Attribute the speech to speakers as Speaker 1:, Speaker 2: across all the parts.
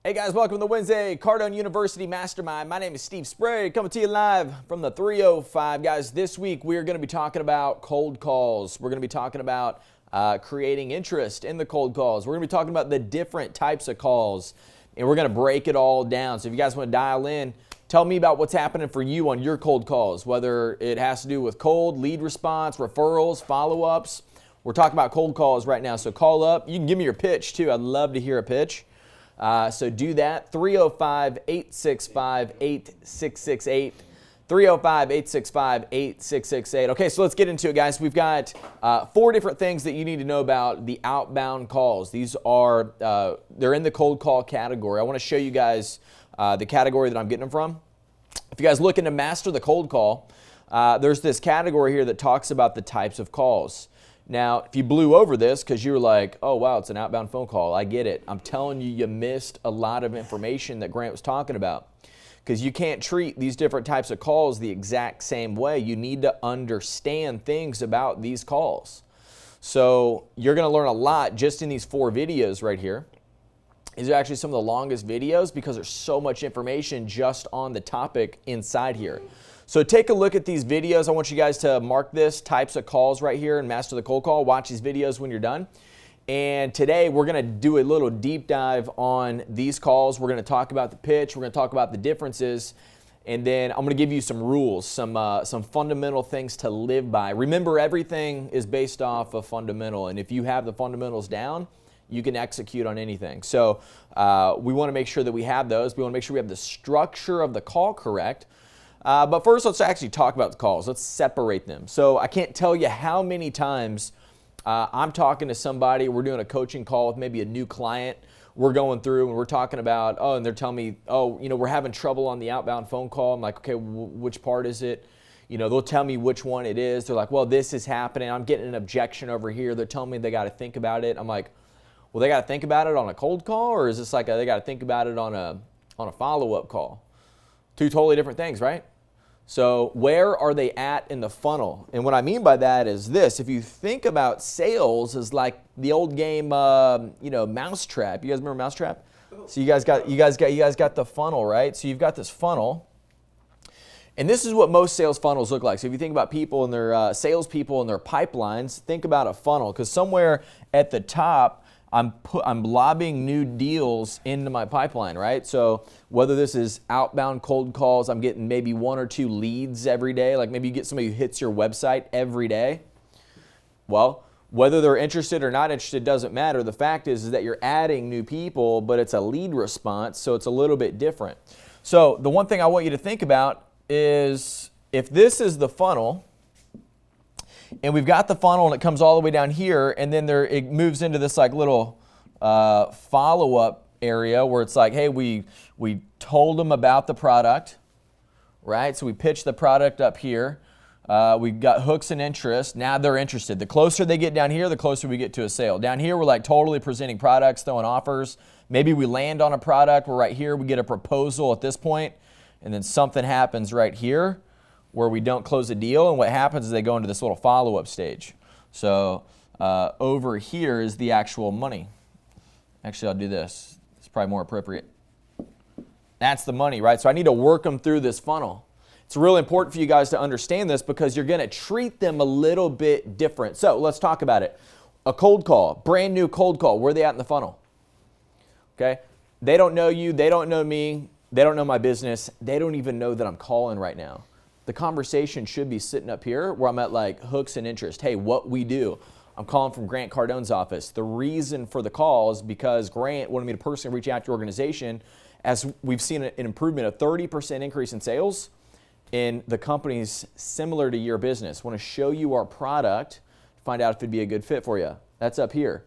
Speaker 1: Hey guys, welcome to the Wednesday Cardone University Mastermind. My name is Steve Sprague, coming to you live from the 305. Guys, this week we are going to be talking about cold calls. We're going to be talking about creating interest in the cold calls. We're going to be talking about the different types of calls, and we're going to break it all down. So if you guys want to dial in, tell me about what's happening for you on your cold calls, whether it has to do with cold, lead response, referrals, follow-ups. We're talking about cold calls right now, so call up. You can give me your pitch too. I'd love to hear a pitch. So do that, 305-865-8668, 305-865-8668. Okay, so let's get into it, guys. We've got 4 different things that you need to know about the outbound calls. These are, they're in the cold call category. I want to show you guys the category that I'm getting them from. If you guys looking to master the cold call, there's this category here that talks about the types of calls. Now, if you blew over this because you were like, oh, wow, it's an outbound phone call, I get it. I'm telling you, you missed a lot of information that Grant was talking about because you can't treat these different types of calls the exact same way. You need to understand things about these calls. So you're going to learn a lot just in these 4 videos right here. These are actually some of the longest videos because there's so much information just on the topic inside here. So take a look at these videos. I want you guys to mark this, types of calls right here, and master the cold call. Watch these videos when you're done. And today we're going to do a little deep dive on these calls. We're going to talk about the pitch. We're going to talk about the differences. And then I'm going to give you some rules, some fundamental things to live by. Remember, everything is based off of fundamental. And if you have the fundamentals down, you can execute on anything. So we want to make sure that we have those. We want to make sure we have the structure of the call correct. But first, let's actually talk about the calls. Let's separate them. So I can't tell you how many times I'm talking to somebody, we're doing a coaching call with maybe a new client. We're going through and we're talking about, and they're telling me, we're having trouble on the outbound phone call. I'm like, okay, which part is it? They'll tell me which one it is. They're like, well, this is happening. I'm getting an objection over here. They're telling me they got to think about it. I'm like, well, they got to think about it on a cold call, or is this like they got to think about it on a follow-up call? 2 totally different things, right? So where are they at in the funnel? And what I mean by that is this: if you think about sales as like the old game, Mousetrap. You guys remember Mousetrap? So you guys got the funnel, right? So you've got this funnel, and this is what most sales funnels look like. So if you think about people and their salespeople and their pipelines, think about a funnel, because somewhere at the top, I'm lobbing new deals into my pipeline, right? So whether this is outbound cold calls, I'm getting maybe 1 or 2 leads every day. Like maybe you get somebody who hits your website every day. Well, whether they're interested or not interested doesn't matter. The fact is that you're adding new people, but it's a lead response, so it's a little bit different. So the one thing I want you to think about is if this is the funnel, and we've got the funnel and it comes all the way down here, and then it moves into this like little follow-up area where it's like, hey, we told them about the product, right? So we pitched the product up here. We got hooks and interest. Now they're interested. The closer they get down here, the closer we get to a sale. Down here, we're like totally presenting products, throwing offers. Maybe we land on a product. We're right here. We get a proposal at this point, and then something happens right here where we don't close a deal, and what happens is they go into this little follow-up stage. So over here is the actual money. Actually, I'll do this. It's probably more appropriate. That's the money, right? So I need to work them through this funnel. It's really important for you guys to understand this because you're going to treat them a little bit different. So let's talk about it. A cold call, brand new cold call. Where are they at in the funnel? Okay? They don't know you. They don't know me. They don't know my business. They don't even know that I'm calling right now. The conversation should be sitting up here where I'm at like hooks and interest. Hey, what we do. I'm calling from Grant Cardone's office. The reason for the call is because Grant wanted me to personally reach out to your organization as we've seen an improvement, a 30% increase in sales in the companies similar to your business. Want to show you our product, find out if it'd be a good fit for you. That's up here.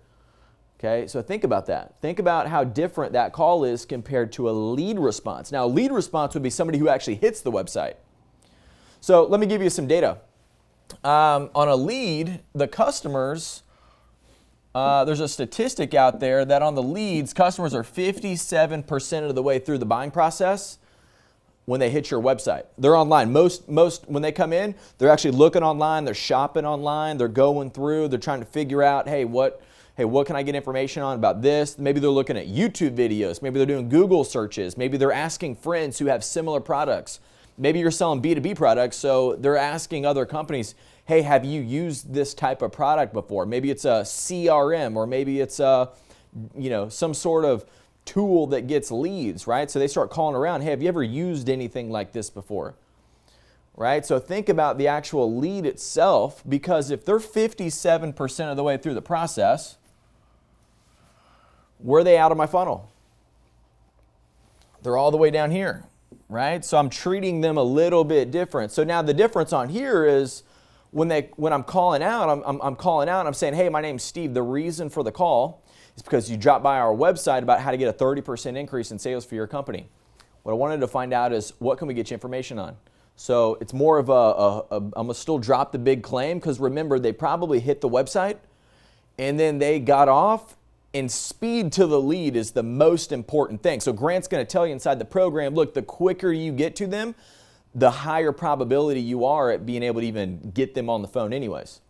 Speaker 1: Okay, so think about that. Think about how different that call is compared to a lead response. Now, a lead response would be somebody who actually hits the website. So let me give you some data. On a lead, the customers, there's a statistic out there that on the leads, customers are 57% of the way through the buying process when they hit your website. They're online. Most when they come in, they're actually looking online, they're shopping online, they're going through, they're trying to figure out, hey, hey, what can I get information on about this? Maybe they're looking at YouTube videos. Maybe they're doing Google searches. Maybe they're asking friends who have similar products. Maybe you're selling B2B products, so they're asking other companies, hey, have you used this type of product before? Maybe it's a CRM, or maybe it's a, some sort of tool that gets leads, right? So they start calling around, hey, have you ever used anything like this before? Right? So think about the actual lead itself, because if they're 57% of the way through the process, where are they out of my funnel? They're all the way down here, right? So I'm treating them a little bit different. So now the difference on here is when I'm calling out, I'm calling out and I'm saying, hey, my name's Steve. The reason for the call is because you dropped by our website about how to get a 30% increase in sales for your company. What I wanted to find out is, what can we get you information on? So it's more of I'm going to still drop the big claim, because remember, they probably hit the website and then they got off, and speed to the lead is the most important thing. So Grant's going to tell you inside the program, look, the quicker you get to them, the higher probability you are at being able to even get them on the phone anyways.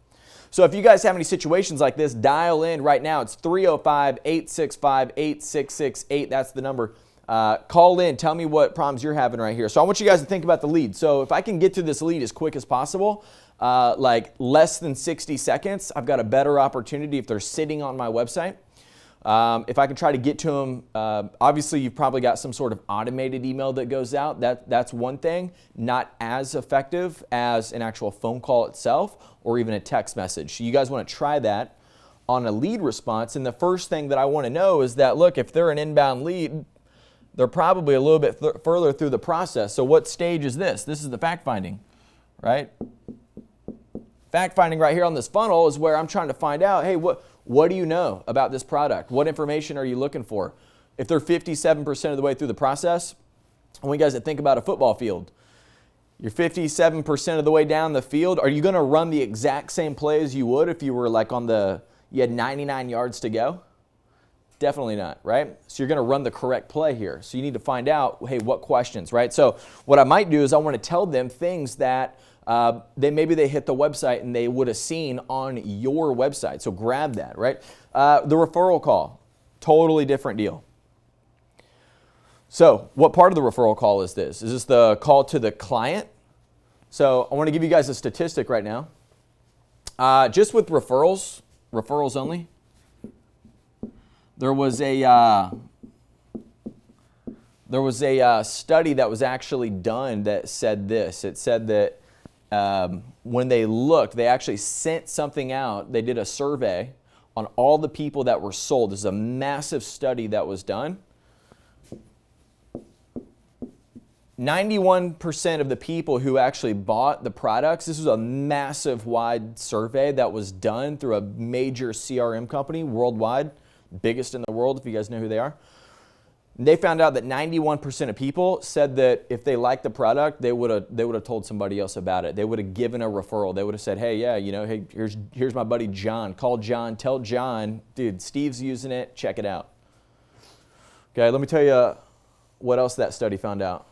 Speaker 1: So if you guys have any situations like this, dial in right now. It's 305-865-8668. That's the number. Call in, tell me what problems you're having right here. So I want you guys to think about the lead. So if I can get to this lead as quick as possible, like less than 60 seconds, I've got a better opportunity if they're sitting on my website. If I can try to get to them, obviously you've probably got some sort of automated email that goes out. That's one thing, not as effective as an actual phone call itself or even a text message. So you guys want to try that on a lead response. And the first thing that I want to know is that, look, if they're an inbound lead, they're probably a little bit further through the process. So what stage is this? This is the fact finding, right? Fact finding right here on this funnel is where I'm trying to find out, hey, what do you know about this product? What information are you looking for? If they're 57% of the way through the process, I want you guys to think about a football field. You're 57% of the way down the field. Are you going to run the exact same play as you would if you were like you had 99 yards to go? Definitely not, right? So you're going to run the correct play here. So you need to find out, hey, what questions, right? So what I might do is I want to tell them things that maybe they hit the website and they would have seen on your website. So grab that, right? The referral call, totally different deal. So what part of the referral call is this? Is this the call to the client? So I want to give you guys a statistic right now. Just with referrals only, there was a study that was actually done that said this. It said that when they looked, they actually sent something out. They did a survey on all the people that were sold. This is a massive study that was done. 91% of the people who actually bought the products, this was a massive wide survey that was done through a major CRM company worldwide, biggest in the world if you guys know who they are. They found out that 91% of people said that if they liked the product, they would have told somebody else about it. They would have given a referral. They would have said, hey, yeah, hey, here's my buddy John. Call John, tell John, dude, Steve's using it, check it out. Okay, let me tell you what else that study found out.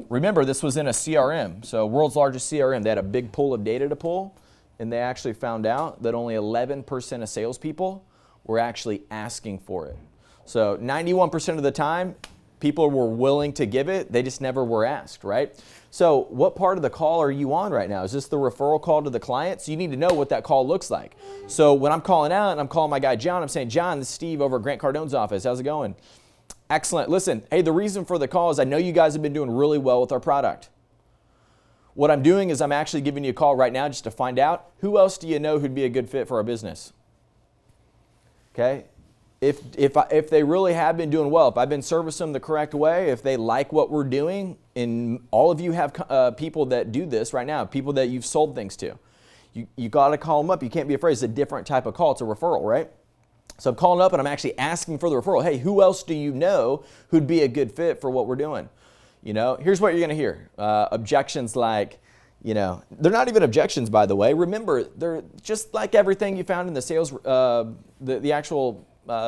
Speaker 1: Remember, this was in a CRM, so world's largest CRM. They had a big pool of data to pull, and they actually found out that only 11% of salespeople were actually asking for it. So 91% of the time, people were willing to give it. They just never were asked, right? So what part of the call are you on right now? Is this the referral call to the client? So you need to know what that call looks like. So when I'm calling out and I'm calling my guy John, I'm saying, John, this is Steve over at Grant Cardone's office. How's it going? Excellent. Listen, hey, the reason for the call is I know you guys have been doing really well with our product. What I'm doing is I'm actually giving you a call right now just to find out who else do you know who'd be a good fit for our business. Okay? If they really have been doing well, if I've been servicing them the correct way, if they like what we're doing, and all of you have people that do this right now, people that you've sold things to, you got to call them up. You can't be afraid. It's a different type of call. It's a referral, right? So I'm calling up and I'm actually asking for the referral. Hey, who else do you know who'd be a good fit for what we're doing? Here's what you're going to hear. Objections like, they're not even objections, by the way. Remember, they're just like everything you found in the sales, the actual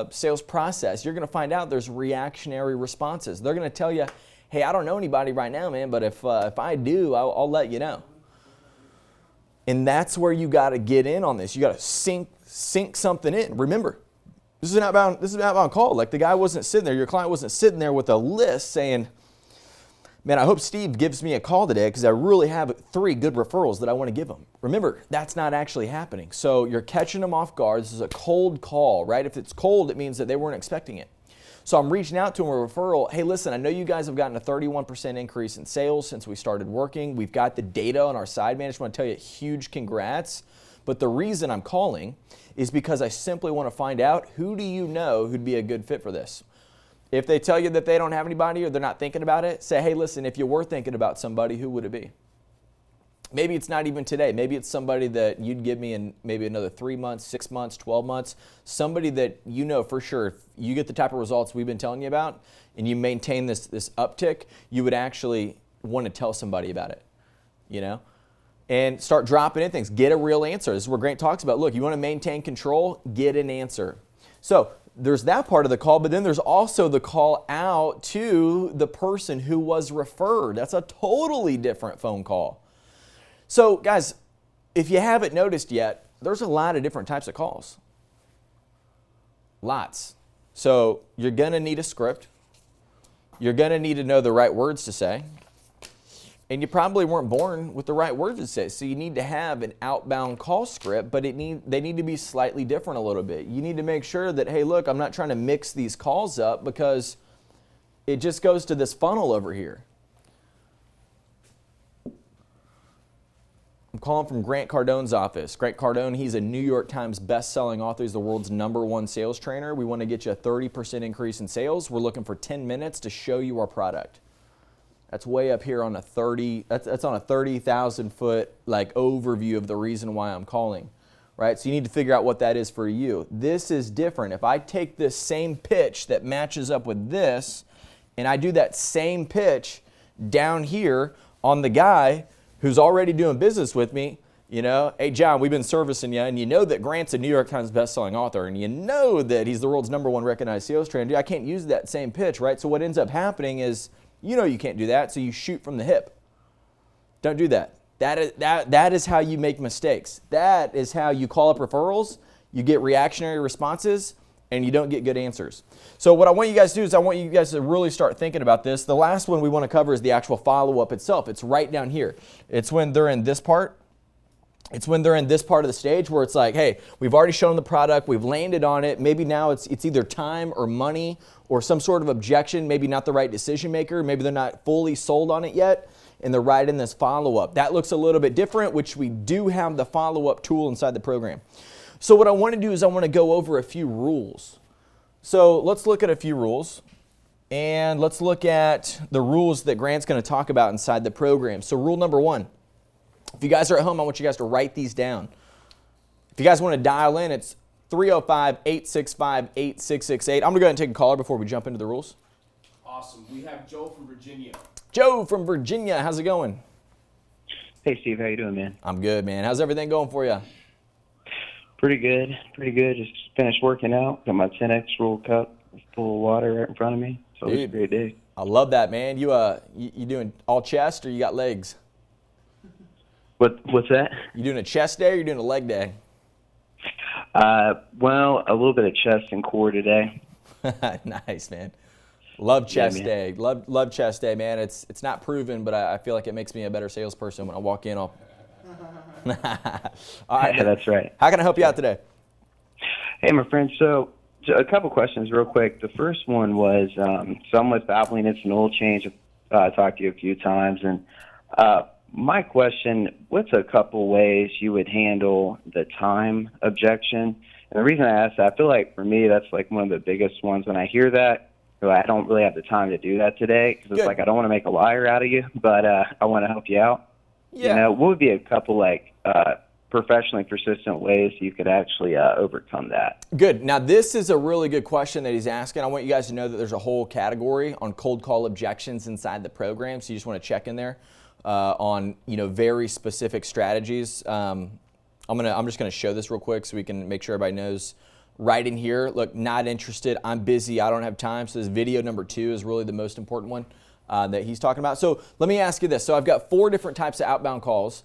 Speaker 1: sales process. You're going to find out there's reactionary responses. They're going to tell you, hey, I don't know anybody right now, man, but if I do, I'll let you know. And that's where you got to get in on this. You got to sink something in. Remember, this is an outbound call. Like the guy wasn't sitting there, your client wasn't sitting there with a list saying, man, I hope Steve gives me a call today because I really have 3 good referrals that I want to give him. Remember, that's not actually happening. So you're catching them off guard. This is a cold call, right? If it's cold, it means that they weren't expecting it. So I'm reaching out to them a referral. Hey, listen, I know you guys have gotten a 31% increase in sales since we started working. We've got the data on our side, man. I just want to tell you, huge congrats. But the reason I'm calling is because I simply want to find out, who do you know who'd be a good fit for this? If they tell you that they don't have anybody or they're not thinking about it, say, hey, listen, if you were thinking about somebody, who would it be? Maybe it's not even today. Maybe it's somebody that you'd give me in maybe another 3 months, 6 months, 12 months. Somebody that you know for sure, if you get the type of results we've been telling you about and you maintain this uptick, you would actually want to tell somebody about it, you know? And start dropping in things. Get a real answer. This is where Grant talks about, look, you want to maintain control, get an answer. So there's that part of the call, but then there's also the call out to the person who was referred. That's a totally different phone call. So guys, if you haven't noticed yet, there's a lot of different types of calls. Lots. So you're going to need a script. You're going to need to know the right words to say. And you probably weren't born with the right words to say. So you need to have an outbound call script, but they need to be slightly different a little bit. You need to make sure that, hey, look, I'm not trying to mix these calls up because it just goes to this funnel over here. I'm calling from Grant Cardone's office. Grant Cardone, he's a New York Times best-selling author. He's the world's #1 sales trainer. We want to get you a 30% increase in sales. We're looking for 10 minutes to show you our product. That's way up here on a 30,000 foot like overview of the reason why I'm calling, right? So you need to figure out what that is for you. This is different. If I take this same pitch that matches up with this and I do that same pitch down here on the guy who's already doing business with me, you know, hey John, we've been servicing you, and you know that Grant's a New York Times best-selling author, and you know that he's the world's #1 recognized sales trainer. Dude, I can't use that same pitch, right? So what ends up happening is, you know you can't do that, so you shoot from the hip. Don't do that. That is how you make mistakes. That is how you call up referrals, you get reactionary responses, and you don't get good answers. So what I want you guys to do is I want you guys to really start thinking about this. The last one we want to cover is the actual follow-up itself. It's right down here. It's when they're in this part. It's when they're in this part of the stage where it's like, hey, we've already shown the product, we've landed on it. Maybe now it's either time or money or some sort of objection, maybe not the right decision maker, maybe they're not fully sold on it yet, and they're right in this follow-up. That looks a little bit different, which we do have the follow-up tool inside the program. So what I want to do is I want to go over a few rules. So let's look at a few rules, and let's look at the rules that Grant's going to talk about inside the program. So rule number 1. If you guys are at home, I want you guys to write these down. If you guys want to dial in, it's 305-865-8668. I'm going to go ahead and take a caller before we jump into the rules.
Speaker 2: Awesome. We have Joe from Virginia.
Speaker 1: Joe from Virginia, how's it going?
Speaker 3: Hey, Steve. How you doing, man?
Speaker 1: I'm good, man. How's everything going for you?
Speaker 3: Pretty good. Pretty good. Just finished working out. Got my 10X roll cup full of water right in front of me. So it's a great day.
Speaker 1: I love that, man. You doing all chest or you got legs?
Speaker 3: What's that?
Speaker 1: You doing a chest day or you doing a leg day?
Speaker 3: Well, a little bit of chest and core today.
Speaker 1: Nice, man. Love chest day. Love chest day, man. It's not proven, but I feel like it makes me a better salesperson when I walk in. All right.
Speaker 3: Yeah, that's right.
Speaker 1: How can I help you out today?
Speaker 3: Hey, my friend. So a couple questions real quick. The first one was, so I'm with Valvoline. It's an oil change. I talked to you a few times, and my question, what's a couple ways you would handle the time objection? And the reason I ask that, I feel like for me, that's like one of the biggest ones. When I hear that, I don't really have the time to do that today because it's like I don't want to make a liar out of you, but I want to help you out. Yeah. You know, what would be a couple like professionally persistent ways you could actually overcome that?
Speaker 1: Good. Now, this is a really good question that he's asking. I want you guys to know that there's a whole category on cold call objections inside the program, so you just want to check in there. On very specific strategies. I'm just gonna show this real quick so we can make sure everybody knows. Right in here, look, not interested, I'm busy, I don't have time. So this video number 2 is really the most important one that he's talking about. So let me ask you this. So I've got 4 different types of outbound calls.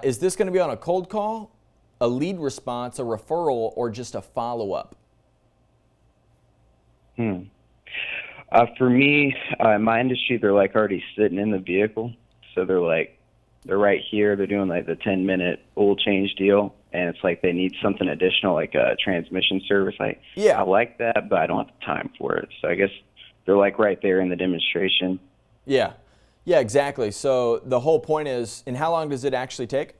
Speaker 1: Is this gonna be on a cold call a lead response, a referral, or just a follow-up?
Speaker 3: For me, in my industry, they're like already sitting in the vehicle. So they're right here. They're doing like the 10-minute oil change deal. And it's like they need something additional, like a transmission service.
Speaker 1: Yeah.
Speaker 3: I like that, but I don't have the time for it. So I guess they're like right there in the demonstration.
Speaker 1: Yeah. Yeah, exactly. So the whole point is, and how long does it actually take?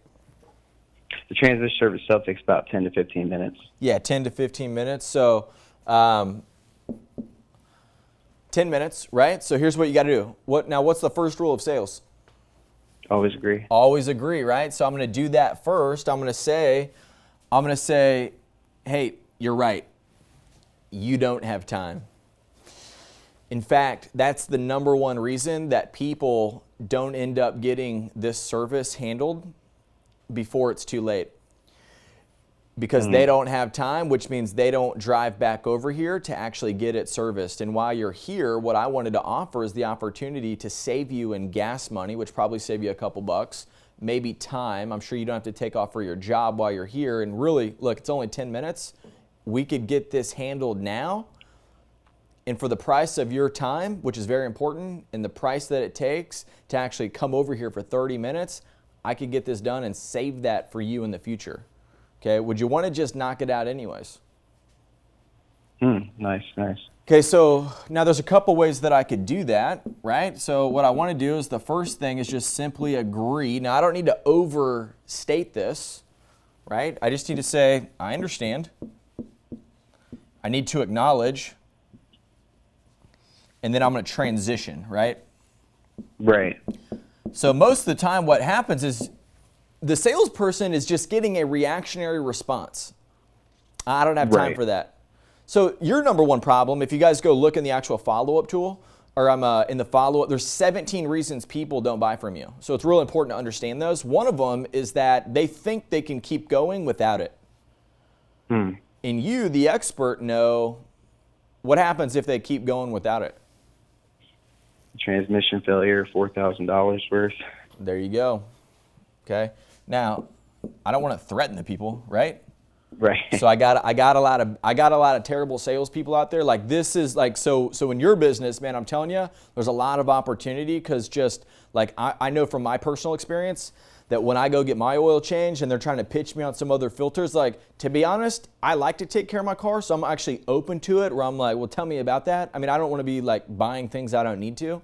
Speaker 3: The transmission service itself takes about 10 to 15 minutes.
Speaker 1: Yeah, 10 to 15 minutes. So 10 minutes, right? So here's what you got to do. What's the first rule of sales?
Speaker 3: Always agree.
Speaker 1: Always agree, right? So I'm going to do that first. I'm going to say, hey, you're right. You don't have time. In fact, that's the number one reason that people don't end up getting this service handled before it's too late. Because they don't have time, which means they don't drive back over here to actually get it serviced. And while you're here, what I wanted to offer is the opportunity to save you in gas money, which probably save you a couple bucks, maybe time. I'm sure you don't have to take off for your job while you're here. And really, look, it's only 10 minutes. We could get this handled now. And for the price of your time, which is very important, and the price that it takes to actually come over here for 30 minutes, I could get this done and save that for you in the future. Okay, would you want to just knock it out anyways?
Speaker 3: Nice.
Speaker 1: Okay, so now there's a couple ways that I could do that, right? So what I want to do is the first thing is just simply agree. Now I don't need to overstate this, right? I just need to say, I understand. I need to acknowledge. And then I'm going to transition, right?
Speaker 3: Right.
Speaker 1: So most of the time what happens is the salesperson is just getting a reactionary response. I don't have time for that. So your number one problem, if you guys go look in the actual follow-up tool, or in the follow-up, there's 17 reasons people don't buy from you. So it's real important to understand those. One of them is that they think they can keep going without it. And you, the expert, know what happens if they keep going without it.
Speaker 3: Transmission failure, $4,000 worth.
Speaker 1: There you go. Okay. Now, I don't want to threaten the people, right?
Speaker 3: Right.
Speaker 1: So I got a lot of terrible salespeople out there. Like this is like so in your business, man, I'm telling you, there's a lot of opportunity because just like I know from my personal experience that when I go get my oil changed and they're trying to pitch me on some other filters, like to be honest, I like to take care of my car, so I'm actually open to it. Where I'm like, well, tell me about that. I mean, I don't want to be like buying things I don't need to.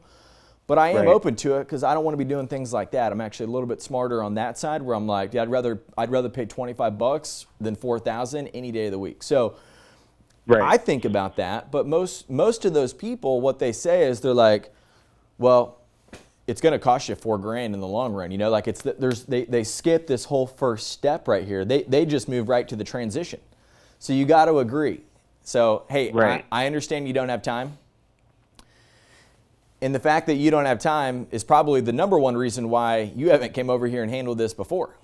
Speaker 1: But I am open to it because I don't want to be doing things like that. I'm actually a little bit smarter on that side where I'm like, yeah, I'd rather pay $25 than $4,000 any day of the week. So I think about that. But most of those people, what they say is they're like, well, it's going to cost you $4,000 in the long run. You know, like they skip this whole first step right here. They just move right to the transition. So you got to agree. So hey, I understand you don't have time. And the fact that you don't have time is probably the number one reason why you haven't came over here and handled this before.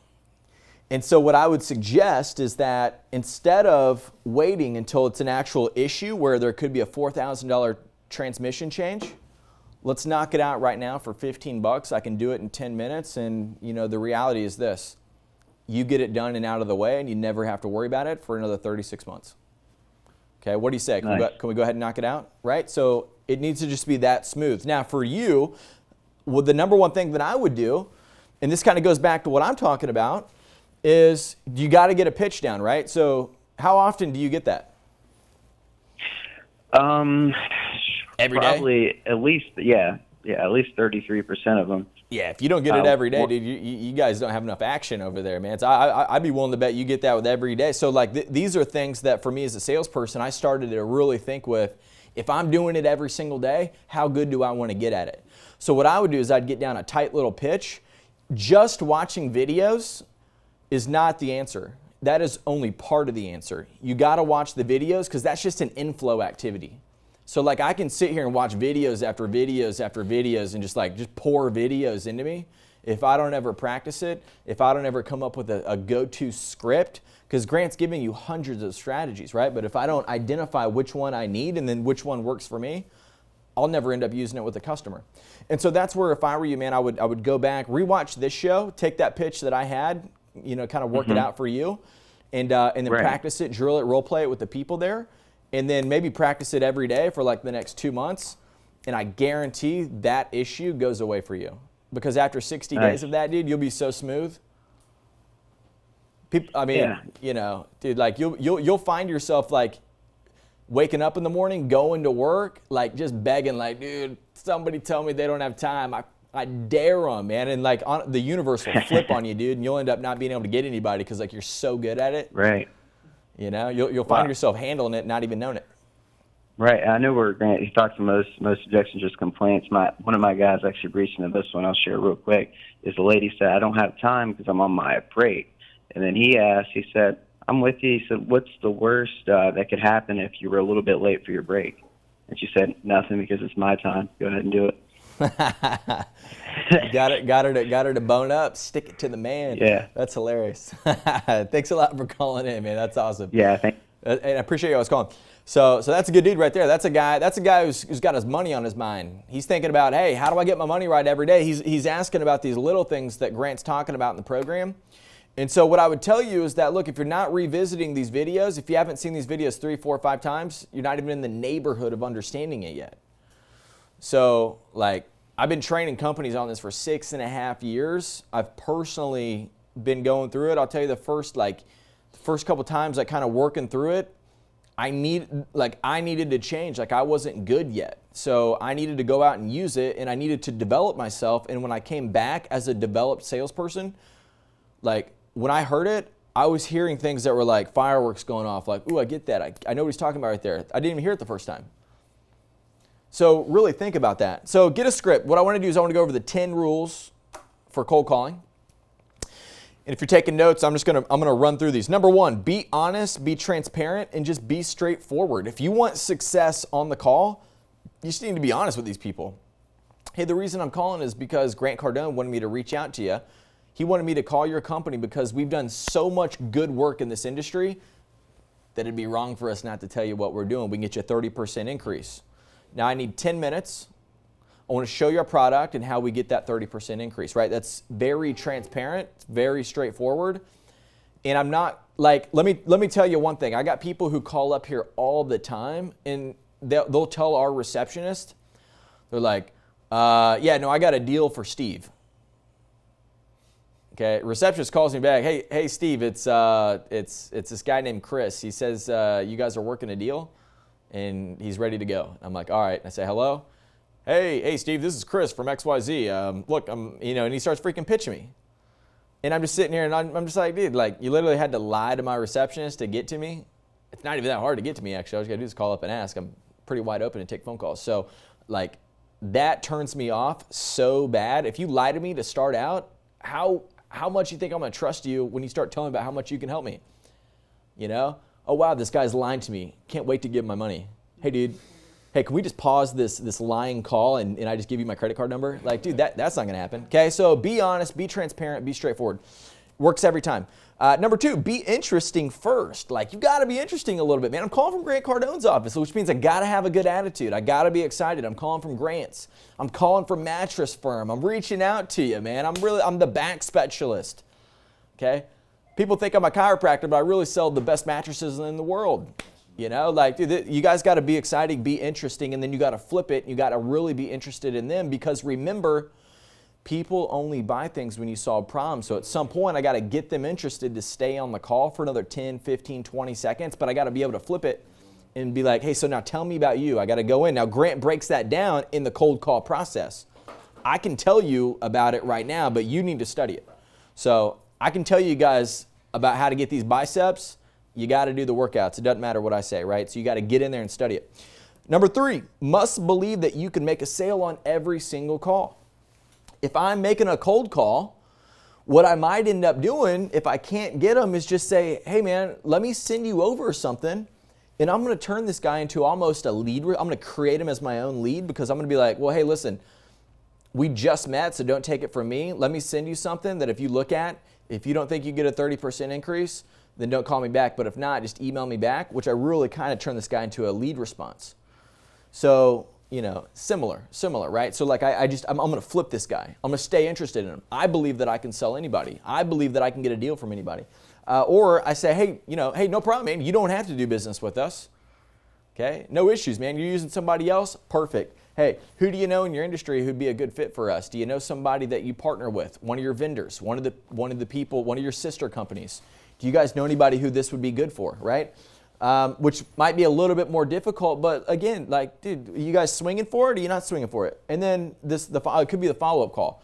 Speaker 1: And so what I would suggest is that instead of waiting until it's an actual issue where there could be a $4,000 transmission change, let's knock it out right now for $15. I can do it in 10 minutes. And you know, the reality is this, you get it done and out of the way and you never have to worry about it for another 36 months. Okay, what do you say? Can we go ahead and knock it out? Right? So it needs to just be that smooth. Now for you, well, the number one thing that I would do, and this kind of goes back to what I'm talking about, is you got to get a pitch down, right? So how often do you get that? Every day?
Speaker 3: Probably at least, at least 33% of them.
Speaker 1: Yeah, if you don't get it every day, dude, you guys don't have enough action over there, man. So I'd be willing to bet you get that with every day. So like these are things that for me as a salesperson, I started to really think with, if I'm doing it every single day, how good do I want to get at it? So what I would do is I'd get down a tight little pitch. Just watching videos is not the answer. That is only part of the answer. You got to watch the videos because that's just an inflow activity. So like I can sit here and watch videos after videos after videos and just pour videos into me. If I don't ever practice it, if I don't ever come up with a go-to script, because Grant's giving you hundreds of strategies, right? But if I don't identify which one I need and then which one works for me, I'll never end up using it with a customer. And so that's where if I were you, man, I would go back, rewatch this show, take that pitch that I had, kind of work it out for you, and then
Speaker 3: Right.
Speaker 1: practice it, drill it, role play it with the people there, and then maybe practice it every day for like the next 2 months, and I guarantee that issue goes away for you. Because after 60 days of that, dude, you'll be so smooth. People, dude, like you'll find yourself like waking up in the morning, going to work, like just begging, like, dude, somebody tell me they don't have time. I dare them, man. And like the universe will flip on you, dude, and you'll end up not being able to get anybody because like you're so good at it.
Speaker 3: Right.
Speaker 1: You'll find yourself handling it, not even knowing it.
Speaker 3: Right. I know where Grant, he talks to most objections, just complaints. One of my guys actually breached into this one. I'll share real quick. Is the lady said, I don't have time because I'm on my break. And then he said, I'm with you. He said, what's the worst that could happen if you were a little bit late for your break? And she said, nothing, because it's my time. Go ahead and do it.
Speaker 1: got her to bone up, stick it to the man.
Speaker 3: Yeah.
Speaker 1: That's hilarious. Thanks a lot for calling in, man. That's awesome.
Speaker 3: Yeah,
Speaker 1: and I appreciate you always calling. So that's a good dude right there. That's a guy who's got his money on his mind. He's thinking about, hey, how do I get my money right every day? He's asking about these little things that Grant's talking about in the program. And so what I would tell you is that, look, if you're not revisiting these videos, if you haven't seen these videos 3, 4, 5 times, you're not even in the neighborhood of understanding it yet. So, like, I've been training companies on this for 6.5 years. I've personally been going through it. I'll tell you the first couple times, like, kind of working through it, I needed to change. Like, I wasn't good yet. So I needed to go out and use it, and I needed to develop myself. And when I came back as a developed salesperson, like, when I heard it, I was hearing things that were like fireworks going off. Like, ooh, I get that. I know what he's talking about right there. I didn't even hear it the first time. So really think about that. So get a script. What I want to do is I want to go over the 10 rules for cold calling. And if you're taking notes, I'm gonna run through these. Number 1, be honest, be transparent, and just be straightforward. If you want success on the call, you just need to be honest with these people. Hey, the reason I'm calling is because Grant Cardone wanted me to reach out to you. He wanted me to call your company because we've done so much good work in this industry that it'd be wrong for us not to tell you what we're doing. We can get you a 30% increase. Now I need 10 minutes. I want to show you our product and how we get that 30% increase, right? That's very transparent, very straightforward. And I'm not like, let me tell you one thing. I got people who call up here all the time, and they'll tell our receptionist, they're like, yeah, no, I got a deal for Steve. Okay, receptionist calls me back. Hey, Steve, it's this guy named Chris. He says you guys are working a deal, and he's ready to go. I'm like, all right. And I say, hello. Hey, Steve, this is Chris from XYZ. Look, and he starts freaking pitching me, and I'm just sitting here, and I'm just like, dude, like, you literally had to lie to my receptionist to get to me. It's not even that hard to get to me, actually. All you gotta do is call up and ask. I'm pretty wide open and take phone calls. So, like, that turns me off so bad. If you lie to me to start out, how much you think I'm going to trust you when you start telling me about how much you can help me? Oh, wow, this guy's lying to me. Can't wait to give him my money. Hey, dude. Hey, can we just pause this lying call and I just give you my credit card number? Like, dude, that's not going to happen. Okay, so be honest, be transparent, be straightforward. Works every time. Number 2, be interesting first. Like, you got to be interesting a little bit, man. I'm calling from Grant Cardone's office, which means I got to have a good attitude. I got to be excited. I'm calling from Grant's. I'm calling from Mattress Firm. I'm reaching out to you, man. I'm the back specialist. Okay? People think I'm a chiropractor, but I really sell the best mattresses in the world. Like, dude, you guys got to be exciting, be interesting, and then you got to flip it. You got to really be interested in them, because remember, people only buy things when you solve problems. So at some point, I got to get them interested to stay on the call for another 10, 15, 20 seconds, but I got to be able to flip it and be like, hey, so now tell me about you. I got to go in. Now, Grant breaks that down in the cold call process. I can tell you about it right now, but you need to study it. So I can tell you guys about how to get these biceps. You got to do the workouts. It doesn't matter what I say, right? So you got to get in there and study it. Number 3, must believe that you can make a sale on every single call. If I'm making a cold call, what I might end up doing if I can't get them is just say, hey, man, let me send you over something, and I'm going to turn this guy into almost a lead. I'm going to create him as my own lead, because I'm going to be like, well, hey, listen, we just met, so don't take it from me. Let me send you something that if you look at, if you don't think you get a 30% increase, then don't call me back. But if not, just email me back, which I really kind of turn this guy into a lead response. So similar, right? So like I'm going to flip this guy. I'm going to stay interested in him. I believe that I can sell anybody. I believe that I can get a deal from anybody. Or I say, hey, no problem, man. You don't have to do business with us. Okay, no issues, man. You're using somebody else? Perfect. Hey, who do you know in your industry who'd be a good fit for us? Do you know somebody that you partner with? One of your vendors, one of the people, one of your sister companies. Do you guys know anybody who this would be good for, right? Which might be a little bit more difficult, but again, like, dude, are you guys swinging for it or are you not swinging for it? And then it could be the follow-up call.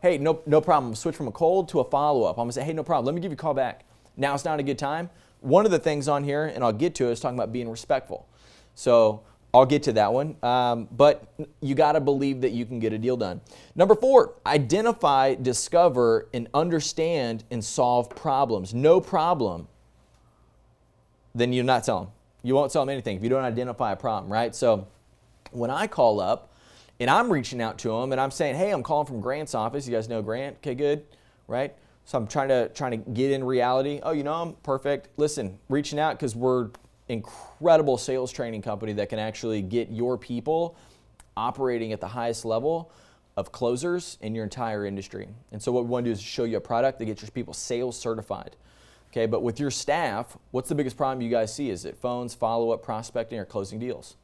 Speaker 1: Hey, no problem. I'm switch from a cold to a follow-up. I'm gonna say, hey, no problem. Let me give you a call back. Now it's not a good time. One of the things on here, and I'll get to it, is talking about being respectful. So I'll get to that one, but you got to believe that you can get a deal done. Number 4, identify, discover, and understand and solve problems. No problem, then you're not selling. You won't sell them anything if you don't identify a problem, right? So when I call up and I'm reaching out to them and I'm saying, hey, I'm calling from Grant's office. You guys know Grant? Okay, good, right? So I'm trying to get in reality. Oh, you know him? Perfect. Listen, reaching out because we're incredible sales training company that can actually get your people operating at the highest level of closers in your entire industry. And so what we want to do is show you a product that gets your people sales certified. Okay, but with your staff, what's the biggest problem you guys see? Is it phones, follow-up, prospecting, or closing deals?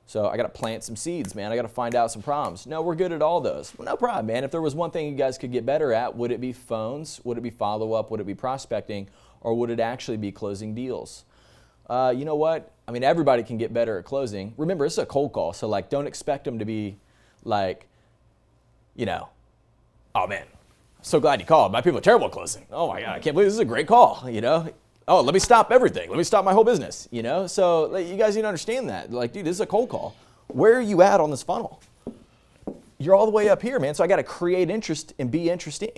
Speaker 1: So I got to plant some seeds, man. I got to find out some problems. No, we're good at all those. Well, no problem, man. If there was one thing you guys could get better at, would it be phones? Would it be follow-up? Would it be prospecting? Or would it actually be closing deals? You know what? I mean, everybody can get better at closing. Remember, it's a cold call, so like, don't expect them to be like, oh man, so glad you called. My people are terrible at closing. Oh my God, I can't believe this is a great call. Oh, let me stop everything. Let me stop my whole business. So like, you guys need to understand that. Like, dude, this is a cold call. Where are you at on this funnel? You're all the way up here, man. So I got to create interest and be interesting.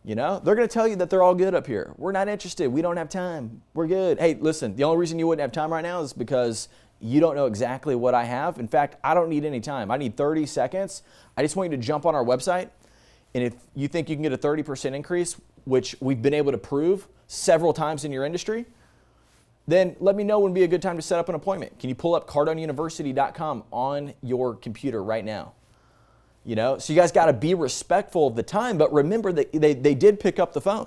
Speaker 1: They're going to tell you that they're all good up here. We're not interested. We don't have time. We're good. Hey, listen, the only reason you wouldn't have time right now is because you don't know exactly what I have. In fact, I don't need any time. I need 30 seconds. I just want you to jump on our website. And if you think you can get a 30% increase, which we've been able to prove several times in your industry, then let me know when would be a good time to set up an appointment. Can you pull up CardoneUniversity.com on your computer right now? So you guys got to be respectful of the time, but remember that they did pick up the phone.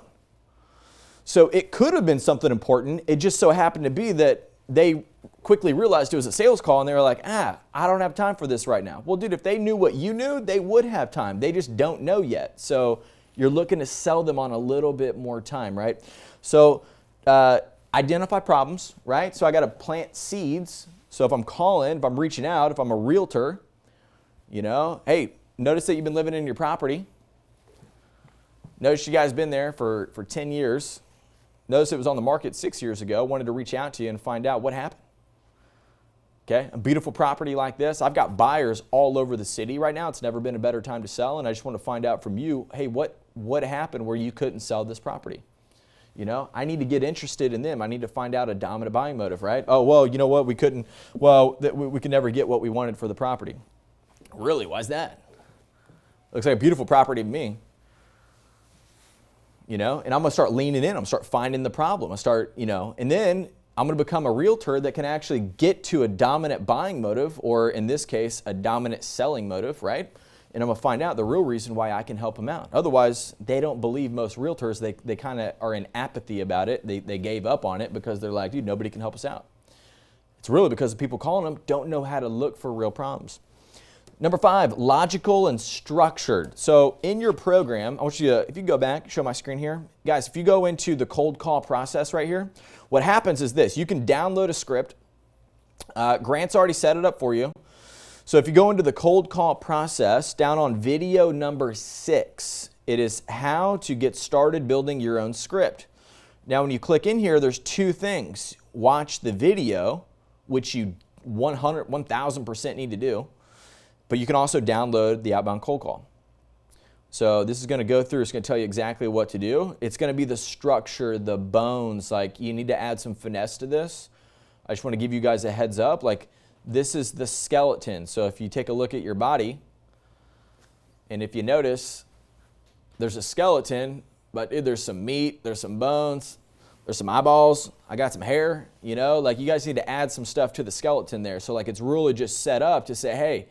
Speaker 1: So it could have been something important. It just so happened to be that they quickly realized it was a sales call and they were like, I don't have time for this right now. Well, dude, if they knew what you knew, they would have time. They just don't know yet. So you're looking to sell them on a little bit more time, right? So identify problems, right? So I got to plant seeds. So if I'm calling, if I'm reaching out, if I'm a realtor, hey, notice that you've been living in your property. Notice you guys been there for 10 years. Notice it was on the market 6 years ago. Wanted to reach out to you and find out what happened. Okay, a beautiful property like this. I've got buyers all over the city right now. It's never been a better time to sell, and I just want to find out from you, hey, what happened where you couldn't sell this property? I need to get interested in them. I need to find out a dominant buying motive, right? Oh, well, you know what? We couldn't. Well, we could never get what we wanted for the property. Really? Why's that? Looks like a beautiful property to me. And I'm going to start leaning in. I'm going to start finding the problem. And then I'm going to become a realtor that can actually get to a dominant buying motive, or in this case, a dominant selling motive, right? And I'm going to find out the real reason why I can help them out. Otherwise, they don't believe most realtors. They kind of are in apathy about it. They gave up on it because they're like, dude, nobody can help us out. It's really because the people calling them don't know how to look for real problems. Number 5, logical and structured. So in your program, I want you to, if you go back, show my screen here. Guys, if you go into the cold call process right here, what happens is this. You can download a script. Grant's already set it up for you. So if you go into the cold call process, down on video number 6, it is how to get started building your own script. Now when you click in here, there's 2 things. Watch the video, which you 1,000% need to do. But you can also download the outbound cold call. So this is going to go through, it's going to tell you exactly what to do. It's going to be the structure, the bones, like you need to add some finesse to this. I just want to give you guys a heads up, like this is the skeleton. So if you take a look at your body, and if you notice, there's a skeleton, but there's some meat, there's some bones, there's some eyeballs, I got some hair, you know, like you guys need to add some stuff to the skeleton there. So like it's really just set up to say, hey,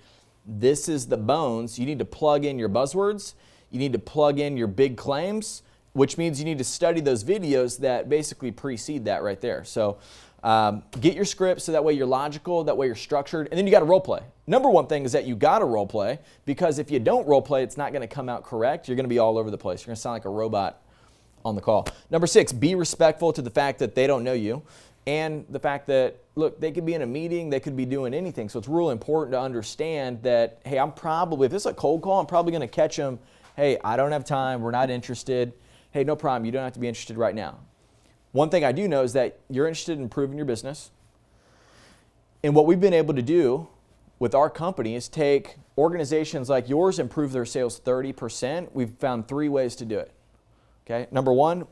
Speaker 1: this is the bones. You need to plug in your buzzwords. You need to plug in your big claims, which means you need to study those videos that basically precede that right there. So get your script so that way you're logical, that way you're structured, and then you got to role play. Number one thing is that you got to role play, because if you don't role play, it's not going to come out correct. You're going to be all over the place. You're going to sound like a robot on the call. Number 6, be respectful to the fact that they don't know you, and the fact that, look, they could be in a meeting, they could be doing anything. So it's really important to understand that, hey, if this is a cold call, I'm probably going to catch them. Hey, I don't have time, we're not interested. Hey, no problem, you don't have to be interested right now. One thing I do know is that you're interested in improving your business. And what we've been able to do with our company is take organizations like yours, improve their sales 30%. We've found 3 ways to do it. Okay? Number 1,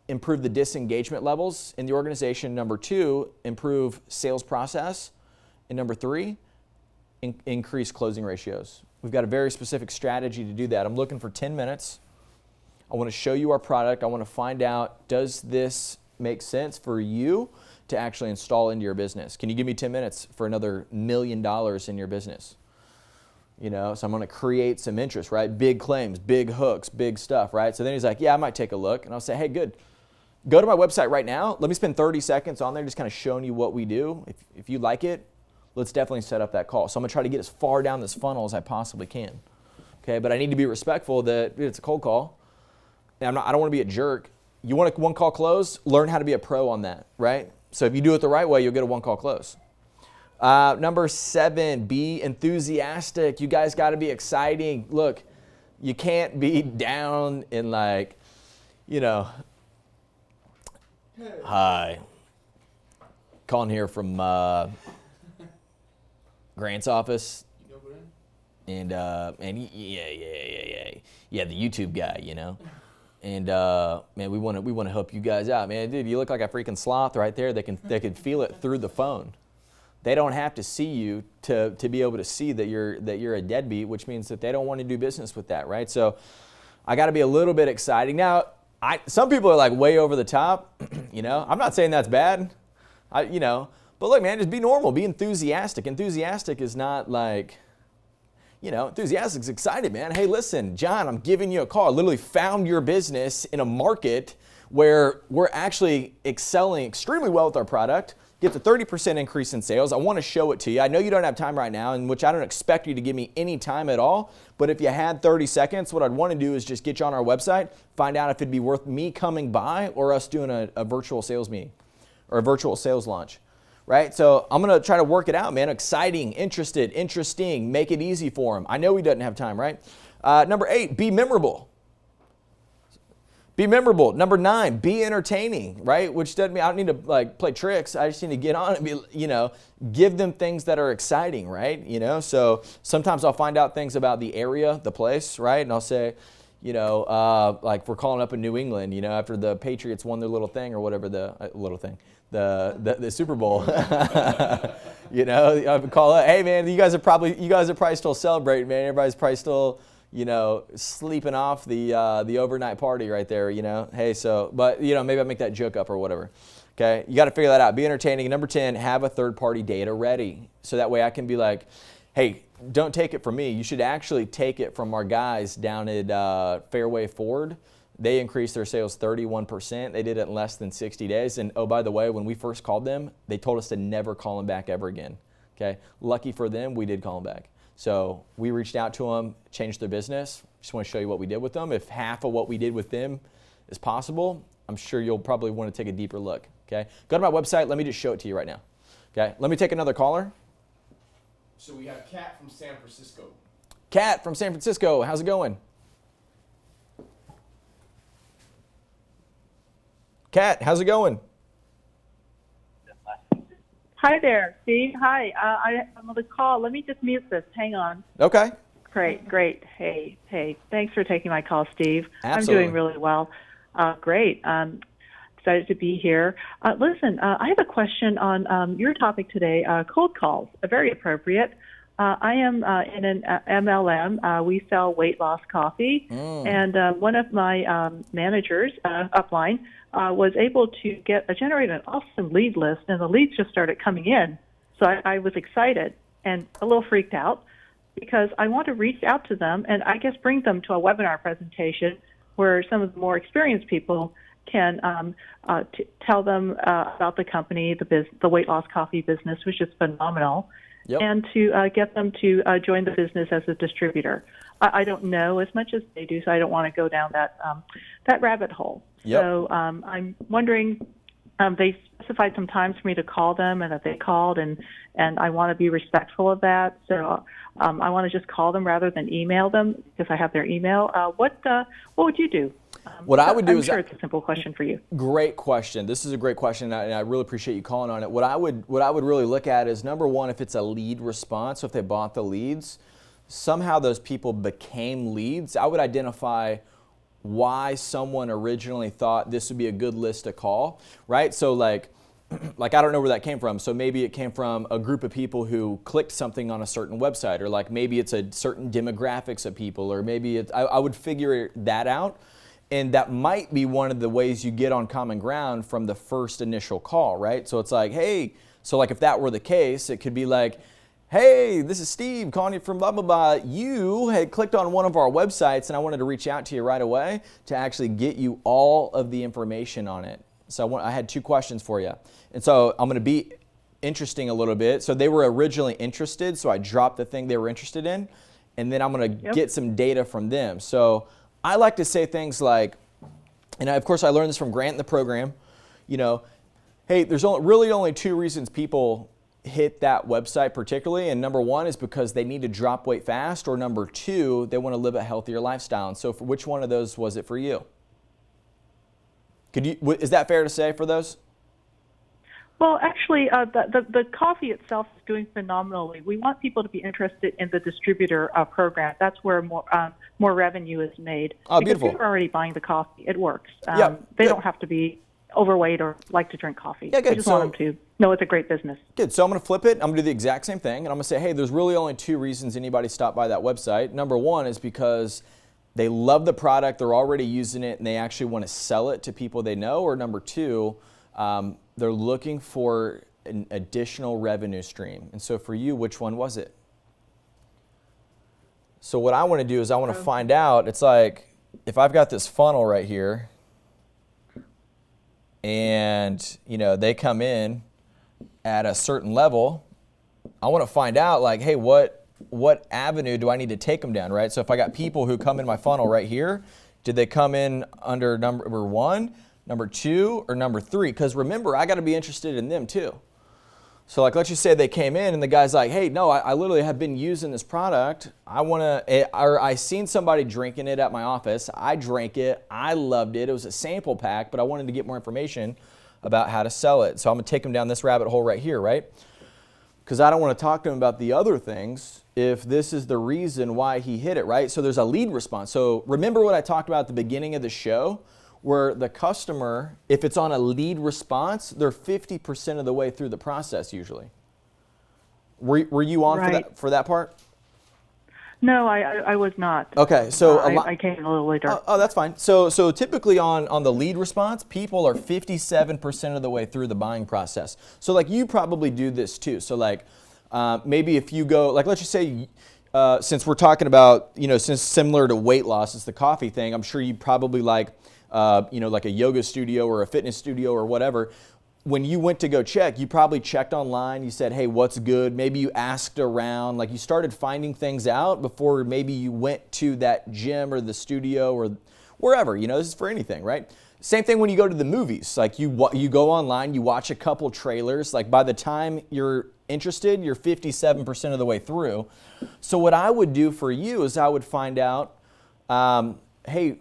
Speaker 1: improve the disengagement levels in the organization. Number 2, improve sales process. And number 3, increase closing ratios. We've got a very specific strategy to do that. I'm looking for 10 minutes. I want to show you our product. I want to find out, does this make sense for you to actually install into your business? Can you give me 10 minutes for another $1 million in your business? You know, so I'm going to create some interest, right? Big claims, big hooks, big stuff, right? So then he's like, yeah, I might take a look. And I'll say, hey, good. Go to my website right now. Let me spend 30 seconds on there just kind of showing you what we do. If you like it, let's definitely set up that call. So I'm going to try to get as far down this funnel as I possibly can. Okay, but I need to be respectful that it's a cold call. And I don't want to be a jerk. You want a one-call close? Learn how to be a pro on that, right? So if you do it the right way, you'll get a one-call close. Number 7, be enthusiastic. You guys got to be exciting. Look, you can't be down in like, you know, hi, calling here from Grant's office. And yeah, the YouTube guy, you know. And man, we want to help you guys out, man. Dude, you look like a freaking sloth right there. They can feel it through the phone. They don't have to see you to be able to see that you're a deadbeat, which means that they don't want to do business with that, right? So I got to be a little bit exciting. Now, some people are like way over the top, you know. I'm not saying that's bad, but look, man, just be normal, be enthusiastic. Enthusiastic is not like, you know, enthusiastic is excited, man. Hey, listen, John, I'm giving you a call. I literally found your business in a market where we're actually excelling extremely well with our product. Get the 30% increase in sales. I want to show it to you. I know you don't have time right now, in which I don't expect you to give me any time at all. But if you had 30 seconds, what I'd want to do is just get you on our website, find out if it'd be worth me coming by or us doing a virtual sales meeting or a virtual sales launch. Right? So I'm going to try to work it out, man. Exciting, interested, interesting, make it easy for him. I know he doesn't have time, right? Number 8, be memorable. Be memorable. Number 9, be entertaining, right? Which doesn't mean I don't need to like play tricks. I just need to get on and be, you know, give them things that are exciting, right? You know, so sometimes I'll find out things about the area, the place, right? And I'll say, you know, like we're calling up in New England, you know, after the Patriots won their little thing or whatever, the Super Bowl. You know, I would call it, hey man, you guys are probably still celebrating, man. Everybody's probably still, you know, sleeping off the overnight party right there, you know. Hey, so, but you know, maybe I make that joke up or whatever. Okay, you got to figure that out. Be entertaining. And number 10, have a third-party data ready, so that way I can be like, hey, don't take it from me. You should actually take it from our guys down at Fairway Ford. They increased their sales 31%. They did it in less than 60 days. And oh, by the way, when we first called them, they told us to never call them back ever again. Okay, lucky for them, we did call them back. So we reached out to them, changed their business. Just want to show you what we did with them. If half of what we did with them is possible, I'm sure you'll probably want to take a deeper look. Okay, go to my website. Let me just show it to you right now. Okay, let me take another caller.
Speaker 2: So we have Kat from San Francisco.
Speaker 1: Kat from San Francisco, how's it going? Kat, how's it going?
Speaker 4: Hi there, Steve. Hi, I'm on the call. Let me just mute this. Hang on.
Speaker 1: Okay.
Speaker 4: Great. Hey. Thanks for taking my call, Steve.
Speaker 1: Absolutely.
Speaker 4: I'm doing really well. Great. Excited to be here. Listen, I have a question on your topic today, cold calls. Very appropriate. I am in an MLM. We sell weight loss coffee, and one of my managers upline was able to generate an awesome lead list, and the leads just started coming in. So I was excited and a little freaked out because I want to reach out to them and I guess bring them to a webinar presentation where some of the more experienced people can tell them about the company, the weight loss coffee business, which is phenomenal. Yep. And to get them to join the business as a distributor. I don't know as much as they do, so I don't want to go down that rabbit hole. Yep. So I'm wondering, they specified some times for me to call them, and that they called, and I want to be respectful of that. So I want to just call them rather than email them because I have their email. What would you do?
Speaker 1: What I would do
Speaker 4: I'm
Speaker 1: is,
Speaker 4: sure it's a simple question for you.
Speaker 1: Great question. This is a great question, and I really appreciate you calling on it. What I would really look at is, number one, if it's a lead response, so if they bought the leads, somehow those people became leads. I would identify why someone originally thought this would be a good list to call, right? So like I don't know where that came from. So maybe it came from a group of people who clicked something on a certain website, or like maybe it's a certain demographics of people, or maybe it's, I would figure that out. And that might be one of the ways you get on common ground from the first initial call, right? So it's like, hey, so like if that were the case, it could be like, hey, this is Steve calling you from blah, blah, blah. You had clicked on one of our websites and I wanted to reach out to you right away to actually get you all of the information on it. So I had two questions for you. And so I'm going to be interesting a little bit. So they were originally interested, so I dropped the thing they were interested in, and then I'm going to get some data from them. So I like to say things like, and of course I learned this from Grant in the program, you know, hey, there's really only two reasons people hit that website particularly, and number one is because they need to drop weight fast, or number two, they want to live a healthier lifestyle. And so for which one of those was it for you? Is that fair to say for those?
Speaker 4: Well, actually, the coffee itself is doing phenomenally. We want people to be interested in the distributor program. That's where more revenue is made.
Speaker 1: Oh,
Speaker 4: because
Speaker 1: beautiful.
Speaker 4: people are already buying the coffee. It works.
Speaker 1: They
Speaker 4: don't have to be overweight or like to drink coffee.
Speaker 1: Yeah, good.
Speaker 4: We just want them to know it's a great business.
Speaker 1: Good. So I'm going to flip it. I'm going to do the exact same thing. And I'm going to say, hey, there's really only two reasons anybody stopped by that website. Number one is because they love the product, they're already using it, and they actually want to sell it to people they know. Or number two, they're looking for an additional revenue stream. And so for you, which one was it? So what I want to do is I want to find out, it's like, if I've got this funnel right here, and you know they come in at a certain level, I want to find out like, hey, what avenue do I need to take them down, right? So if I got people who come in my funnel right here, did they come in under number one, number two, or number three? Because remember, I got to be interested in them too. So like, let's just say they came in and the guy's like, hey, no, I literally have been using this product. I seen somebody drinking it at my office. I drank it. I loved it. It was a sample pack, but I wanted to get more information about how to sell it. So I'm going to take them down this rabbit hole right here, right? Because I don't want to talk to him about the other things if this is the reason why he hit it, right? So there's a lead response. So remember what I talked about at the beginning of the show, where the customer, if it's on a lead response, they're 50% of the way through the process usually. Were you on for that part?
Speaker 4: No, I was not.
Speaker 1: Okay, so
Speaker 4: I came in a little later.
Speaker 1: Oh, that's fine. So typically on the lead response, people are 57% of the way through the buying process. So like you probably do this too. So like maybe if you go, like let's just say, since we're talking about, since similar to weight loss, it's the coffee thing, I'm sure you probably like a yoga studio or a fitness studio or whatever. When you went to go check, you probably checked online. You said, hey, what's good? Maybe you asked around. Like you started finding things out before maybe you went to that gym or the studio or wherever. This is for anything, right? Same thing when you go to the movies. Like you go online, you watch a couple trailers. Like by the time you're interested, you're 57% of the way through. So what I would do for you is I would find out, hey,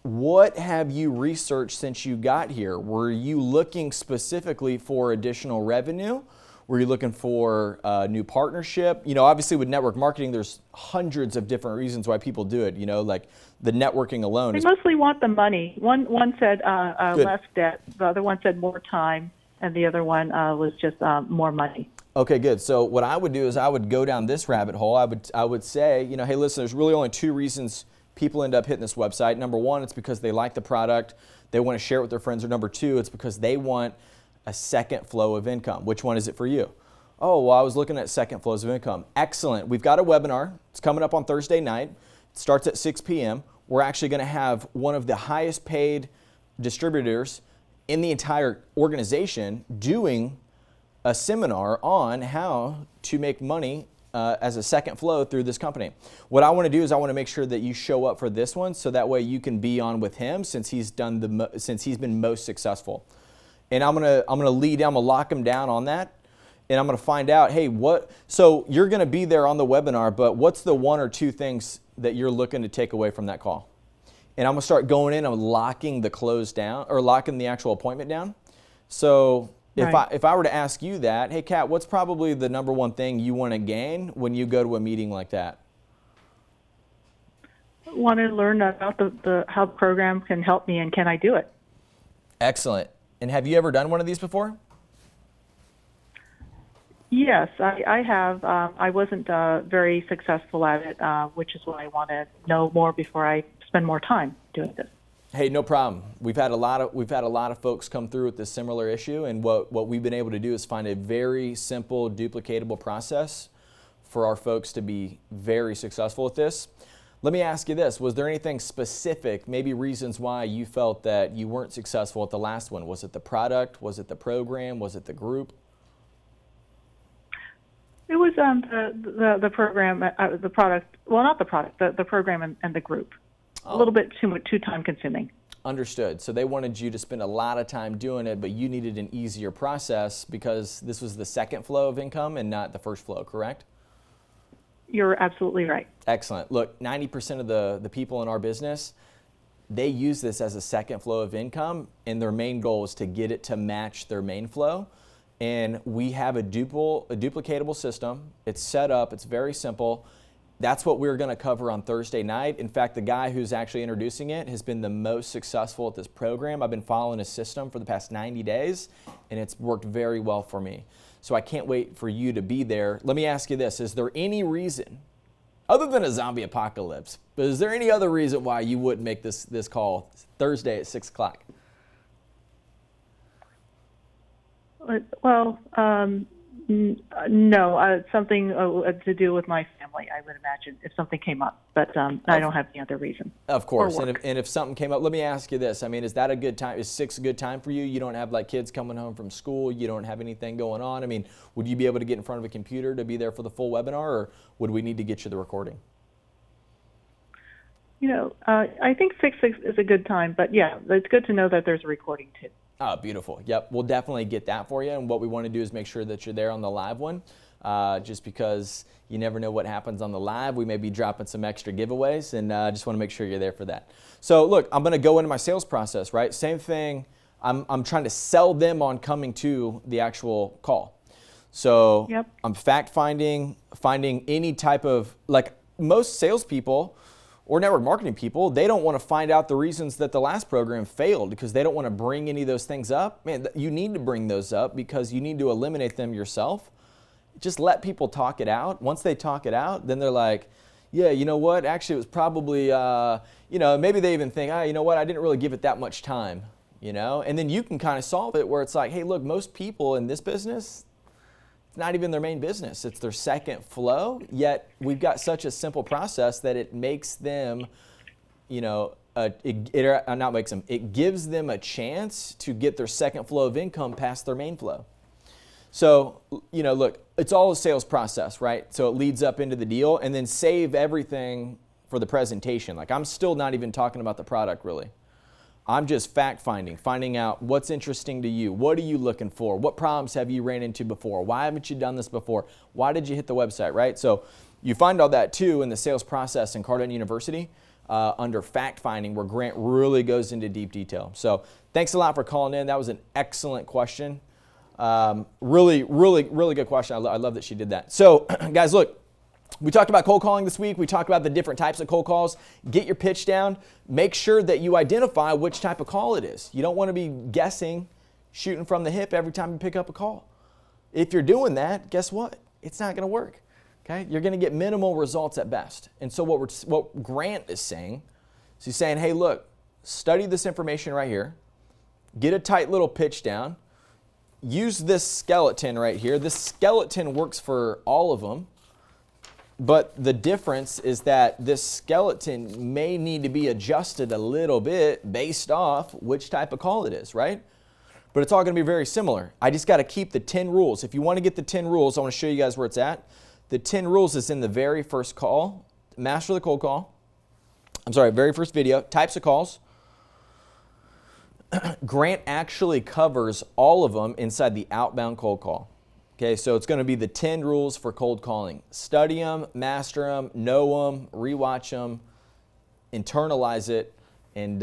Speaker 1: what have you researched since you got here? Were you looking specifically for additional revenue? Were you looking for a new partnership? Obviously with network marketing, there's hundreds of different reasons why people do it. Like the networking alone.
Speaker 4: They mostly want the money. One said less debt, the other one said more time, and the other one was just more money.
Speaker 1: Okay, good. So what I would do is I would go down this rabbit hole. I would say, hey, listen, there's really only two reasons people end up hitting this website. Number one, it's because they like the product, they want to share it with their friends. Or number two, it's because they want a second flow of income. Which one is it for you? Oh, well, I was looking at second flows of income. Excellent. We've got a webinar. It's coming up on Thursday night. It starts at 6 p.m. We're actually going to have one of the highest paid distributors in the entire organization doing a seminar on how to make money as a second flow through this company. What I want to do is I want to make sure that you show up for this one, so that way you can be on with him, since he's been most successful. And I'm gonna lead him, I'm gonna lock him down on that, and I'm gonna find out, hey, so you're gonna be there on the webinar, but what's the one or two things that you're looking to take away from that call? And I'm gonna start going in, I'm locking the close down, or locking the actual appointment down. So if I were to ask you that, hey, Kat, what's probably the number one thing you want to gain when you go to a meeting like that?
Speaker 4: I want to learn about how the program can help me, and can I do it?
Speaker 1: Excellent. And have you ever done one of these before?
Speaker 4: Yes, I have. I wasn't very successful at it, which is why I want to know more before I spend more time doing this.
Speaker 1: Hey, no problem. We've had a lot of folks come through with this similar issue, and what we've been able to do is find a very simple, duplicatable process for our folks to be very successful with this. Let me ask you this: was there anything specific, maybe reasons why you felt that you weren't successful at the last one? Was it the product? Was it the program? Was it the group?
Speaker 4: It was the program, the product. Well, not the product, the program and the group. A little bit too time consuming.
Speaker 1: Understood. So they wanted you to spend a lot of time doing it, but you needed an easier process because this was the second flow of income and not the first flow, correct?
Speaker 4: You're absolutely right.
Speaker 1: Excellent. Look, 90% of the people in our business, they use this as a second flow of income, and their main goal is to get it to match their main flow. And we have a duplicatable system. It's set up. It's very simple. That's what we're going to cover on Thursday night. In fact, the guy who's actually introducing it has been the most successful at this program. I've been following his system for the past 90 days, and it's worked very well for me. So I can't wait for you to be there. Let me ask you this. Is there any reason, other than a zombie apocalypse, but is there any other reason why you wouldn't make this call Thursday at 6 o'clock?
Speaker 4: Well, no, something to do with my family, I would imagine, if something came up. But I don't have any other reason.
Speaker 1: Of course. And if something came up, let me ask you this. I mean, is that a good time? Is 6 a good time for you? You don't have like kids coming home from school. You don't have anything going on. I mean, would you be able to get in front of a computer to be there for the full webinar, or would we need to get you the recording?
Speaker 4: I think 6 is a good time. But yeah, it's good to know that there's a recording too.
Speaker 1: Oh, beautiful. Yep, we'll definitely get that for you. And what we want to do is make sure that you're there on the live one, just because you never know what happens on the live. We may be dropping some extra giveaways, and I just want to make sure you're there for that. So look, I'm going to go into my sales process, right? Same thing. I'm trying to sell them on coming to the actual call. So
Speaker 4: yep.
Speaker 1: I'm fact finding any type of, like most salespeople or network marketing people, they don't want to find out the reasons that the last program failed because they don't want to bring any of those things up. Man, you need to bring those up because you need to eliminate them yourself. Just let people talk it out. Once they talk it out, then they're like, yeah, you know what? Actually, it was probably, maybe they even think, you know what? I didn't really give it that much time, And then you can kind of solve it where it's like, hey, look, most people in this business, it's not even their main business. It's their second flow, yet we've got such a simple process that it makes them, it gives them a chance to get their second flow of income past their main flow. So, look, it's all a sales process, right? So it leads up into the deal, and then save everything for the presentation. Like, I'm still not even talking about the product really. I'm just finding out what's interesting to you. What are you looking for? What problems have you ran into before? Why haven't you done this before? Why did you hit the website, right? So you find all that too in the sales process in Cardone University under fact finding, where Grant really goes into deep detail. So thanks a lot for calling in. That was an excellent question. Really good question. I love that she did that. So guys, look. We talked about cold calling this week. We talked about the different types of cold calls. Get your pitch down. Make sure that you identify which type of call it is. You don't want to be guessing, shooting from the hip every time you pick up a call. If you're doing that, guess what? It's not going to work. Okay? You're going to get minimal results at best. And so what Grant is saying is he's saying, hey, look, study this information right here. Get a tight little pitch down. Use this skeleton right here. This skeleton works for all of them. But the difference is that this skeleton may need to be adjusted a little bit based off which type of call it is, right? But it's all going to be very similar. I just got to keep the 10 rules. If you want to get the 10 rules, I want to show you guys where it's at. The 10 rules is in the very first call. Master the cold call. Very first video. Types of calls. Grant actually covers all of them inside the outbound cold call. Okay, so it's going to be the 10 rules for cold calling. Study them, master them, know them, rewatch them, internalize it, and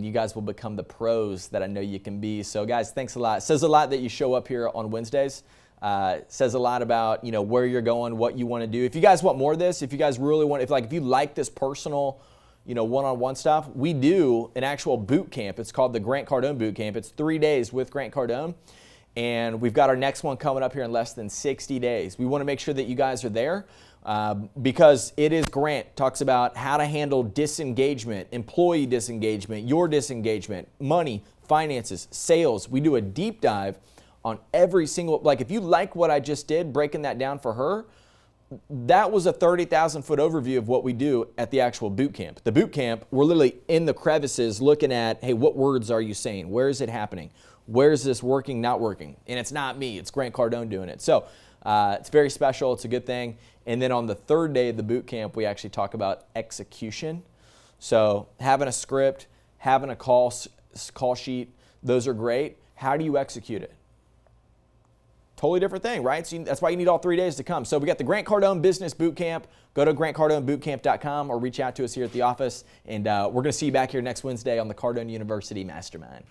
Speaker 1: you guys will become the pros that I know you can be. So guys, thanks a lot. It says a lot that you show up here on Wednesdays. It says a lot about, you know, where you're going, what you want to do. If you guys want more of this, if you guys really want, if you like this personal, you know, one-on-one stuff, we do an actual boot camp. It's called the Grant Cardone Boot Camp. It's 3 days with Grant Cardone. And we've got our next one coming up here in less than 60 days. We want to make sure that you guys are there because it is Grant. Talks about how to handle disengagement, employee disengagement, your disengagement, money, finances, sales. We do a deep dive on every single, like if you like what I just did, breaking that down for her, that was a 30,000 foot overview of what we do at the actual boot camp. The boot camp, we're literally in the crevices looking at, hey, what words are you saying? Where is it happening? Where is this working, not working? And it's not me, it's Grant Cardone doing it. So it's very special, it's a good thing. And then on the third day of the boot camp, we actually talk about execution. So having a script, having a call sheet, those are great. How do you execute it? Totally different thing, right? So that's why you need all 3 days to come. So we got the Grant Cardone Business Boot Camp. Go to grantcardonebootcamp.com or reach out to us here at the office. And we're going to see you back here next Wednesday on the Cardone University Mastermind.